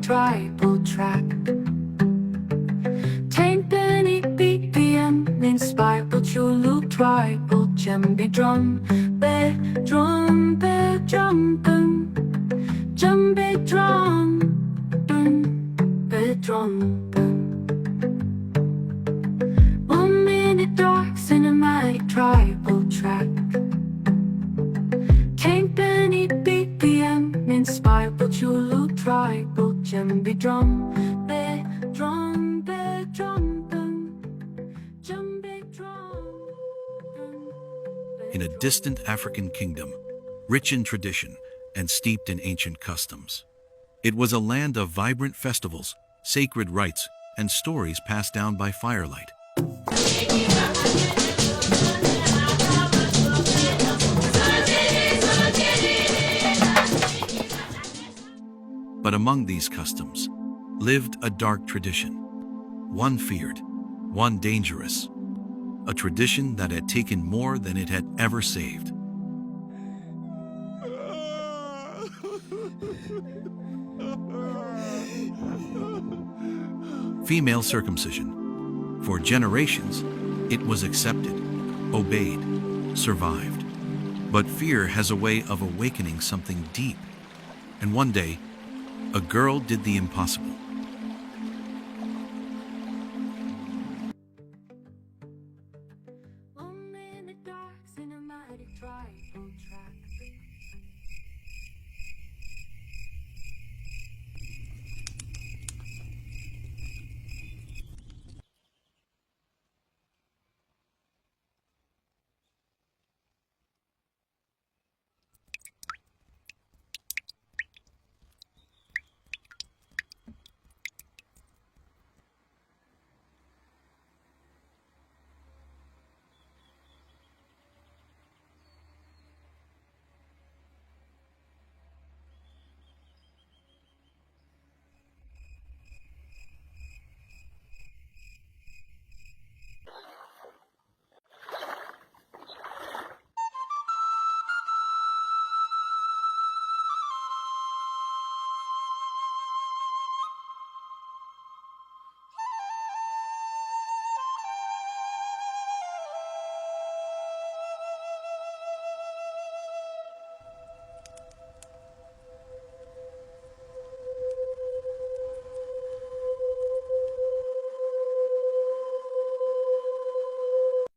tribal track. Taint Benny BPM, inspired Chulu tribal djembe drum, drum, drum, djembe drum, drum. 1 minute dark cinematic tribal track. Taint Benny BPM, inspired Chulu tribal djembe drum, drum, drum, djembe drum. In a distant African kingdom, rich in tradition and steeped in ancient customs. It was a land of vibrant festivals, sacred rites, and stories passed down by firelight. But among these customs lived a dark tradition, one feared, one dangerous, a tradition that had taken more than it had ever saved. Female circumcision. For generations, it was accepted, obeyed, survived. But fear has a way of awakening something deep. And one day, a girl did the impossible.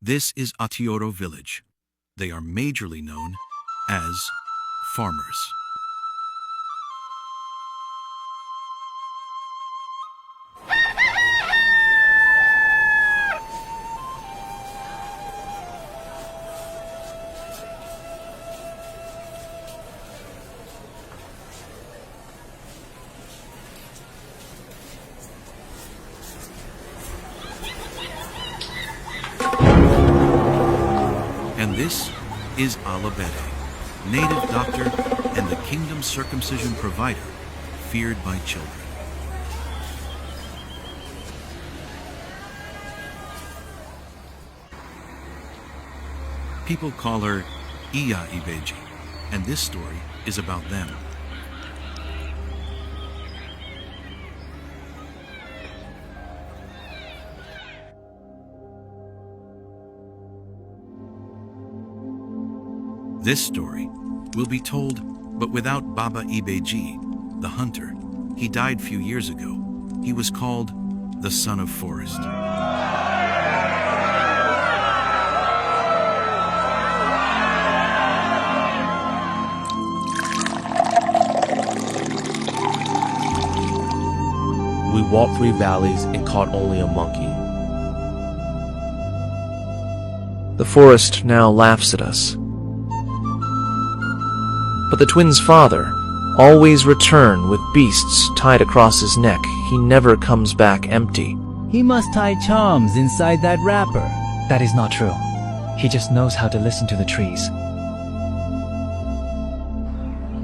This is Atioro village. They are majorly known as farmers. And this is Alabede, native doctor and the kingdom's circumcision provider, feared by children. People call her Iya Ibeji, and this story is about them. This story will be told, but without Baba Ibeji, the hunter. He died few years ago. He was called the Son of Forest. We walked 3 valleys and caught only a monkey. The forest now laughs at us. But the twins' father always returns with beasts tied across his neck. He never comes back empty. He must tie charms inside that wrapper. That is not true. He just knows how to listen to the trees.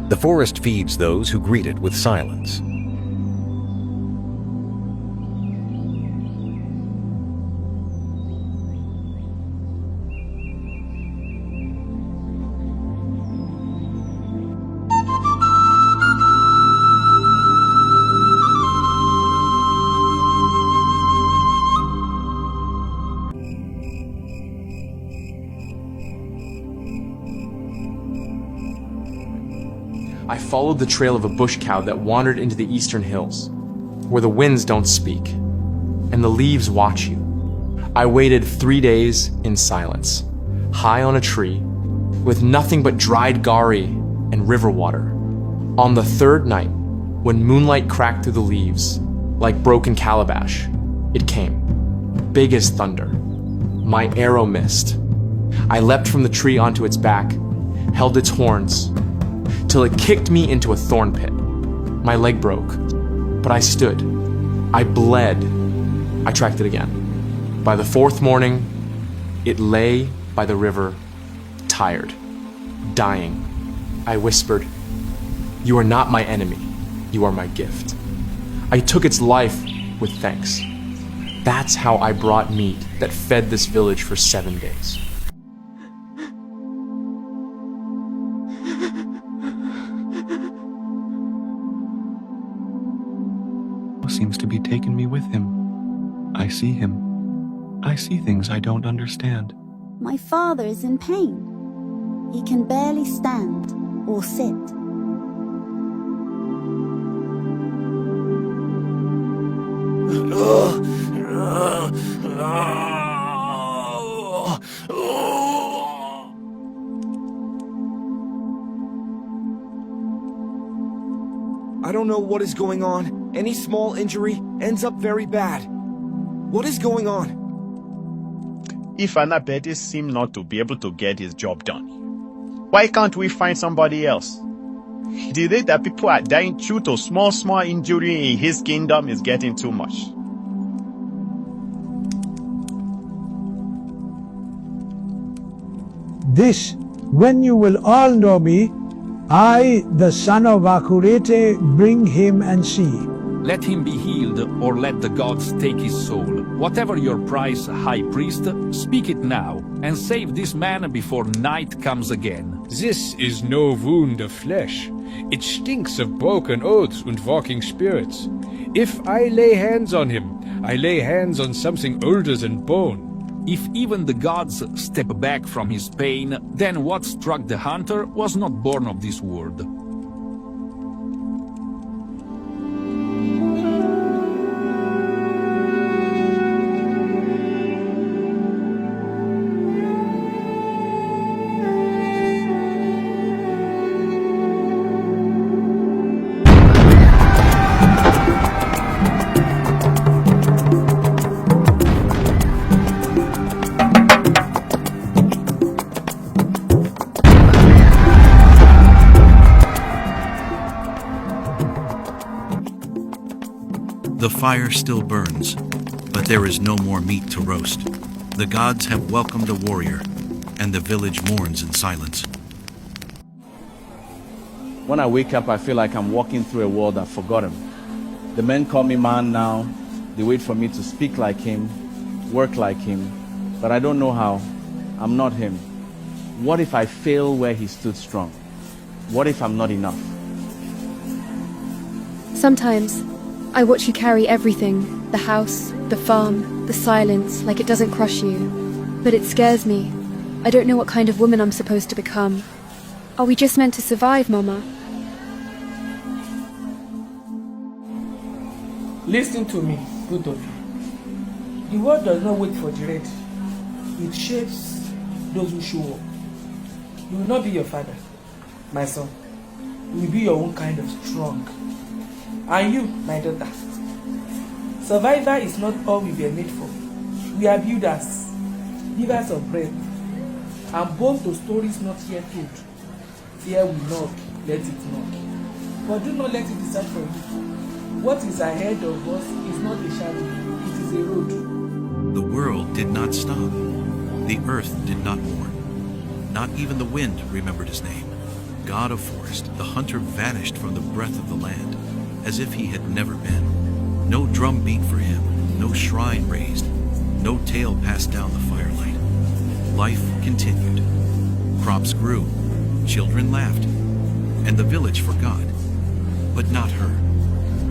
The forest feeds those who greet it with silence. I followed the trail of a bush cow that wandered into the eastern hills, where the winds don't speak, and the leaves watch you. I waited 3 days in silence, high on a tree, with nothing but dried gari and river water. On the third night, when moonlight cracked through the leaves, like broken calabash, it came, big as thunder. My arrow missed. I leapt from the tree onto its back, held its horns, till it kicked me into a thorn pit. My leg broke, but I stood. I bled. I tracked it again. By the fourth morning, it lay by the river, tired, dying. I whispered, "You are not my enemy. You are my gift." I took its life with thanks. That's how I brought meat that fed this village for 7 days. Seems to be taking me with him. I see him. I see things I don't understand. My father is in pain. He can barely stand or sit. I don't know what is going on. Any small injury ends up very bad. What is going on? If Anapetes seems not to be able to get his job done, why can't we find somebody else? The day that people are dying due to small injury in his kingdom is getting too much. This, when you will all know me, I, the son of Akurete, bring him and see. Let him be healed, or let the gods take his soul. Whatever your price, high priest, speak it now, and save this man before night comes again. This is no wound of flesh. It stinks of broken oaths and walking spirits. If I lay hands on him, I lay hands on something older than bone. If even the gods step back from his pain, then what struck the hunter was not born of this world. The fire still burns, but there is no more meat to roast. The gods have welcomed a warrior, and the village mourns in silence. When I wake up, I feel like I'm walking through a world I've forgotten. The men call me man now. They wait for me to speak like him, work like him, but I don't know how. I'm not him. What if I fail where he stood strong? What if I'm not enough? Sometimes I watch you carry everything, the house, the farm, the silence, like it doesn't crush you. But it scares me. I don't know what kind of woman I'm supposed to become. Are we just meant to survive, Mama? Listen to me, both of you. The world does not wait for the ready. It shapes those who show up. You will not be your father, my son. You will be your own kind of strong. And you, my daughter. Survivor is not all we were made for. We are builders, givers of bread, and both the stories not yet told. Fear will knock, let it knock. But do not let it decide for you. What is ahead of us is not a shadow, it is a road. The world did not stop. The earth did not mourn. Not even the wind remembered his name. God of forest, the hunter vanished from the breath of the land, as if he had never been. No drum beat for him, no shrine raised, no tale passed down the firelight. Life continued. Crops grew, children laughed, and the village forgot. But not her.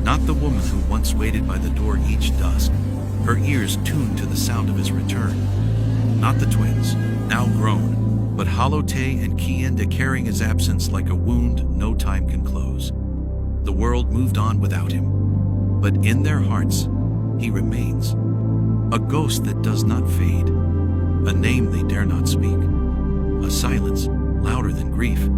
Not the woman who once waited by the door each dusk, her ears tuned to the sound of his return. Not the twins, now grown, but Halote and Kienda carrying his absence like a wound no time can close. The world moved on without him, but in their hearts he remains, a ghost that does not fade, a name they dare not speak, a silence louder than grief.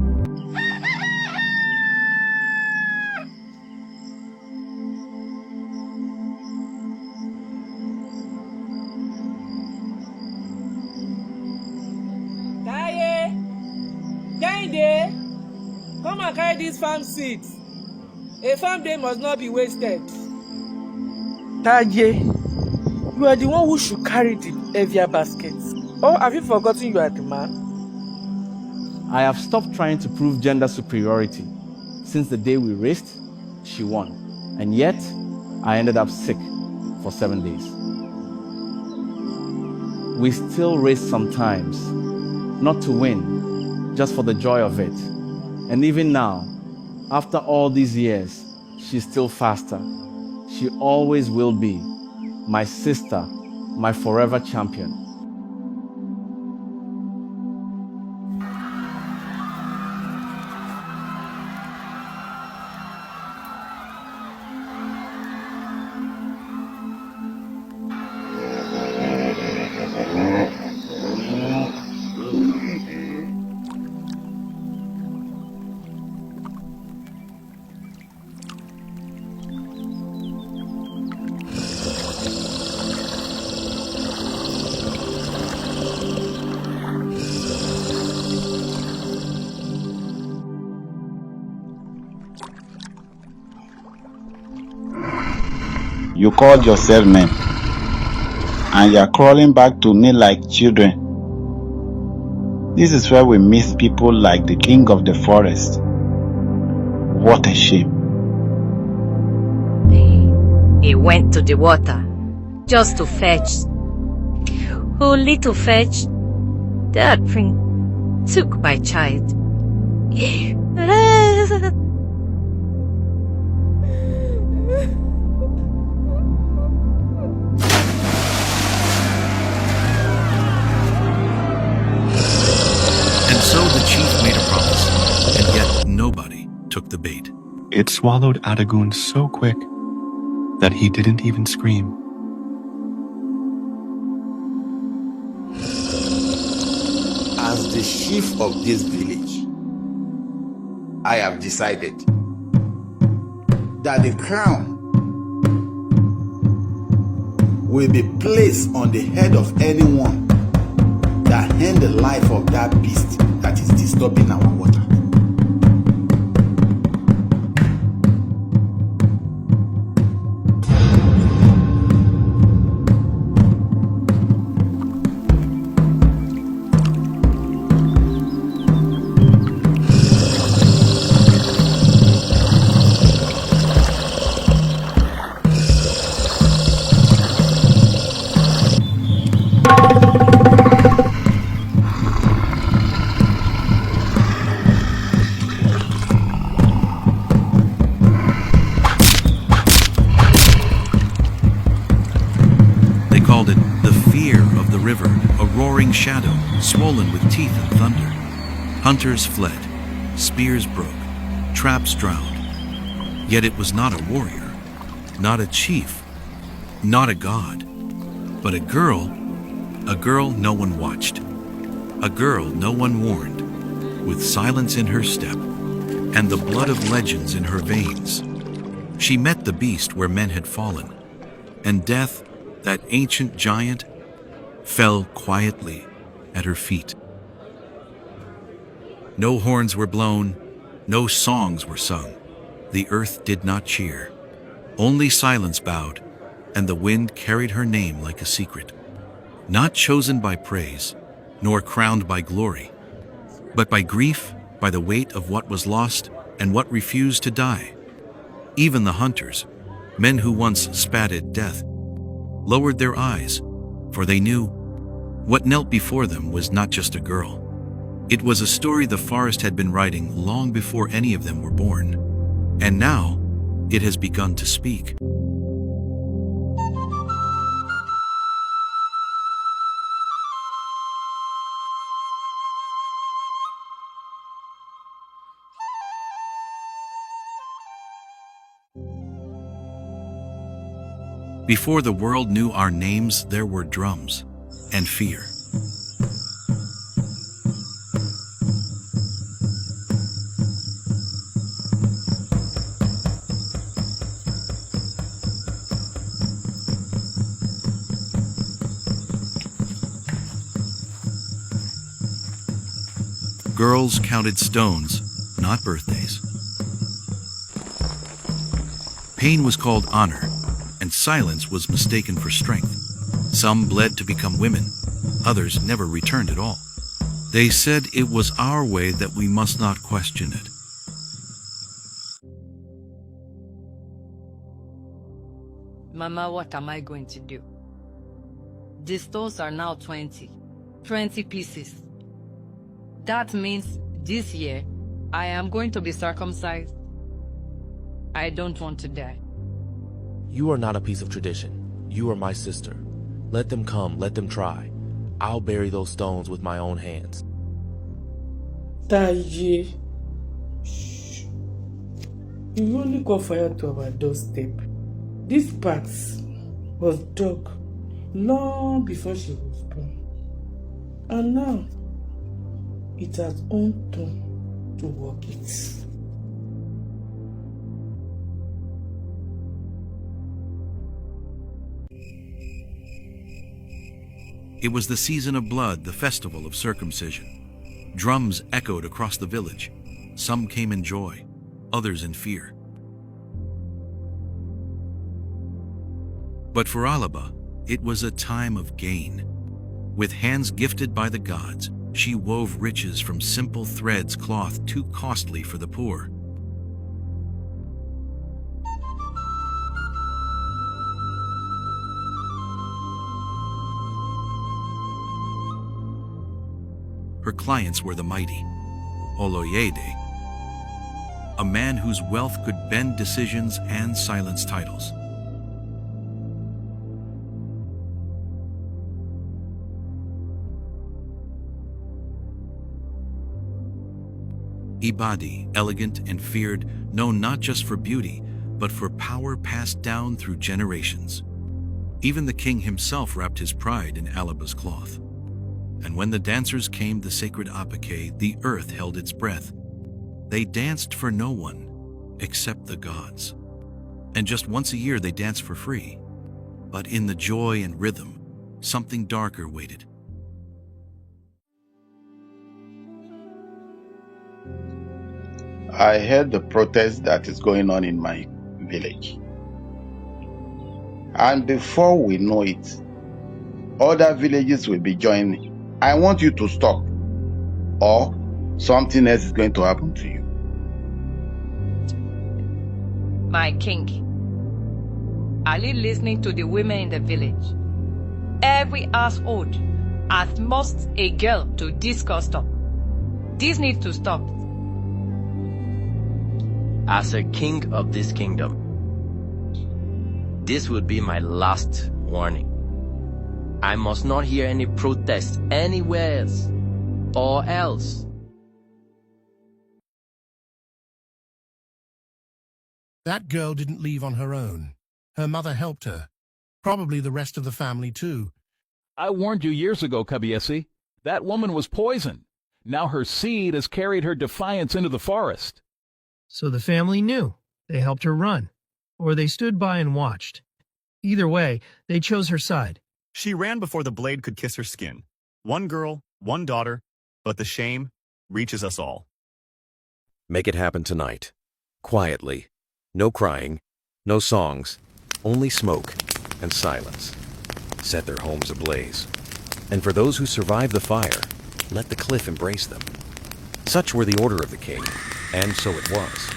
Come and carry these farm seeds. A farm day must not be wasted. Taye, you are the one who should carry the heavier baskets. Or have you forgotten you are the man? I have stopped trying to prove gender superiority. Since the day we raced, she won. And yet, I ended up sick for 7 days. We still race sometimes, not to win, just for the joy of it. And even now, after all these years, she's still faster. She always will be my sister, my forever champion. You called yourself men, and you're crawling back to me like children. This is where we miss people like the king of the forest. What a shame. He went to the water just to fetch. Only to fetch that prince took my child. And so the chief made a promise, and yet nobody took the bait. It swallowed Adagun so quick that he didn't even scream. As the chief of this village, I have decided that the crown will be placed on the head of anyone that end the life of that beast that is disturbing our water. Shadow, swollen with teeth and thunder. Hunters fled, spears broke, traps drowned. Yet it was not a warrior, not a chief, not a god, but a girl no one watched, a girl no one warned, with silence in her step and the blood of legends in her veins. She met the beast where men had fallen, and death, that ancient giant, fell quietly at her feet. No horns were blown, no songs were sung. The earth did not cheer. Only silence bowed, and the wind carried her name like a secret. Not chosen by praise, nor crowned by glory, but by grief, by the weight of what was lost and what refused to die. Even the hunters, men who once spatted death, lowered their eyes, for they knew what knelt before them was not just a girl. It was a story the forest had been writing long before any of them were born. And now, it has begun to speak. Before the world knew our names, there were drums and fear. Girls counted stones, not birthdays. Pain was called honor, and silence was mistaken for strength. Some bled to become women, others never returned at all. They said it was our way, that we must not question it. Mama, what am I going to do? The stones are now 20 pieces. That means this year I am going to be circumcised. I don't want to die. You are not a piece of tradition. You are my sister. Let them come, let them try. I'll bury those stones with my own hands. Taye, shh. You only got fire to our doorstep. This path was dug long before she was born. And now, it has own turn to walk it. It was the season of blood, the festival of circumcision. Drums echoed across the village. Some came in joy, others in fear. But for Alaba, it was a time of gain. With hands gifted by the gods, she wove riches from simple threads, cloth too costly for the poor. Her clients were the mighty, Oloyede, a man whose wealth could bend decisions and silence titles. Ibadi, elegant and feared, known not just for beauty, but for power passed down through generations. Even the king himself wrapped his pride in Alaba's cloth. And when the dancers came the sacred apike, the earth held its breath. They danced for no one except the gods. And just once a year they danced for free. But in the joy and rhythm, something darker waited. I heard the protest that is going on in my village. And before we know it, other villages will be joining. I want you to stop, or something else is going to happen to you. My king, are you listening to the women in the village? Every household has lost a girl to this custom. This needs to stop. As a king of this kingdom, this will be my last warning. I must not hear any protest anywhere else, or else. That girl didn't leave on her own. Her mother helped her. Probably the rest of the family, too. I warned you years ago, Kabiesi. That woman was poison. Now her seed has carried her defiance into the forest. So the family knew. They helped her run. Or they stood by and watched. Either way, they chose her side. She ran before the blade could kiss her skin. One girl, one daughter, but the shame reaches us all. Make it happen tonight. Quietly. No crying, no songs, only smoke and silence. Set their homes ablaze. And for those who survive the fire, let the cliff embrace them. Such were the order of the king, and so it was.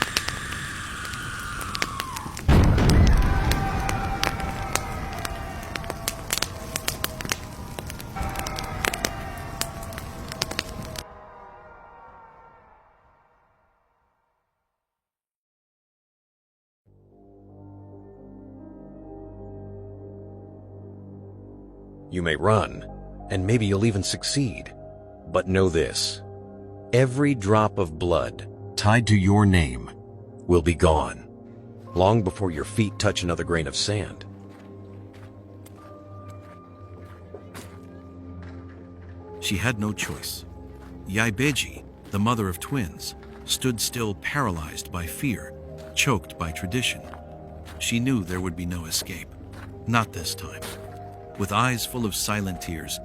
You may run, and maybe you'll even succeed. But know this, every drop of blood tied to your name will be gone, long before your feet touch another grain of sand. She had no choice. Yaibeji, the mother of twins, stood still, paralyzed by fear, choked by tradition. She knew there would be no escape. Not this time. With eyes full of silent tears,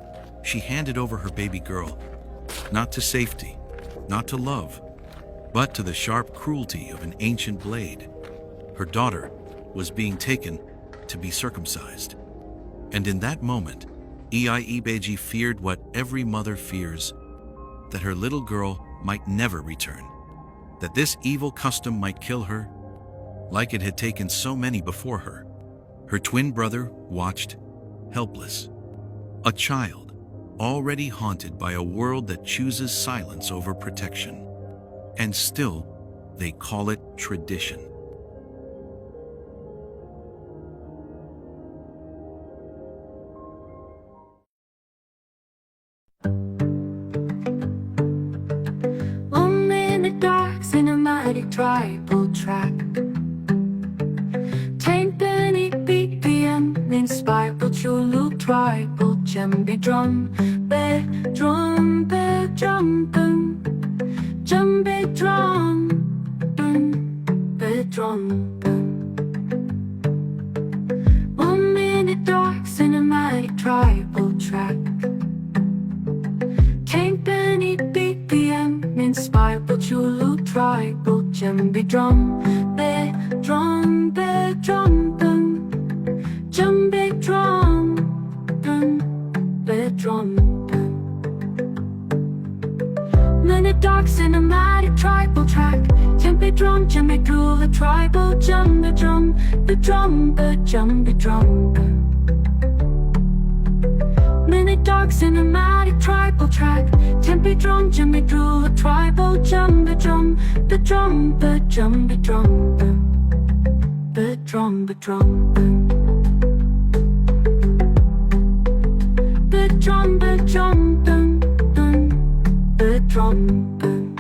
she handed over her baby girl, not to safety, not to love, but to the sharp cruelty of an ancient blade. Her daughter was being taken to be circumcised. And in that moment, Yaibeji feared what every mother fears, that her little girl might never return, that this evil custom might kill her, like it had taken so many before her. Her twin brother watched, helpless. A child, already haunted by a world that chooses silence over protection. And still, they call it tradition. Cinematic tribal track. Tank Benny BPM inspired Chulu tribal djembe drum, be drum, be drum, boom, djembe drum, boom, be drum, boom. 1 minute dark cinematic tribal track. Tank Benny BPM inspired Chulu tribal djembe drum, be drum, boom, djembe drum, boom, be drum, boom. Minute dark cinematic tribal track. Djembe drum, djembe groove, a tribal djembe drum, the drum, the djembe drum, boom. Minute dark cinematic tribal track. Djembe drum, djembe groove, a tribal djembe drum, the drum, the djembe drum, boom, the drum, the drum, boom, the drum, the drum, boom, boom, the drum, boom.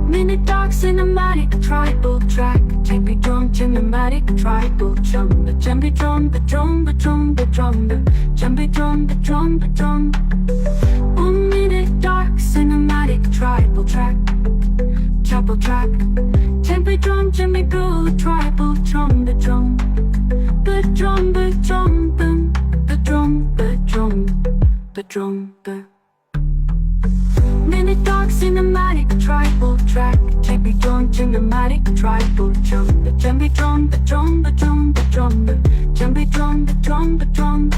Minute dark cinematic tribal track. Djembe drum, cinematic tribal drum, the djembe drum, the drum, the drum, the drum, the djembe drum, the drum, the drum. 1 minute dark cinematic tribal track. Tribal track. Djembe drum, djembe groove, tribal drum, the drum, the drum, the drum, boom, the drum, the drum, the drum, the. Minute dark cinematic tribal track. Djembe drum, cinematic tribal drum, the djembe drum, the drum, the drum, the drum, the djembe drum, the drum, the drum.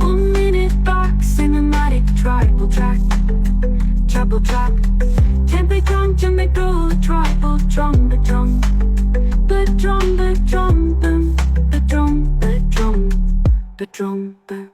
1 minute dark cinematic tribal track. Tribal track. Djembe drum, djembe groove, tribal drum, the drum, the drum, the drum, boom, the drum, the drum, the drum, the.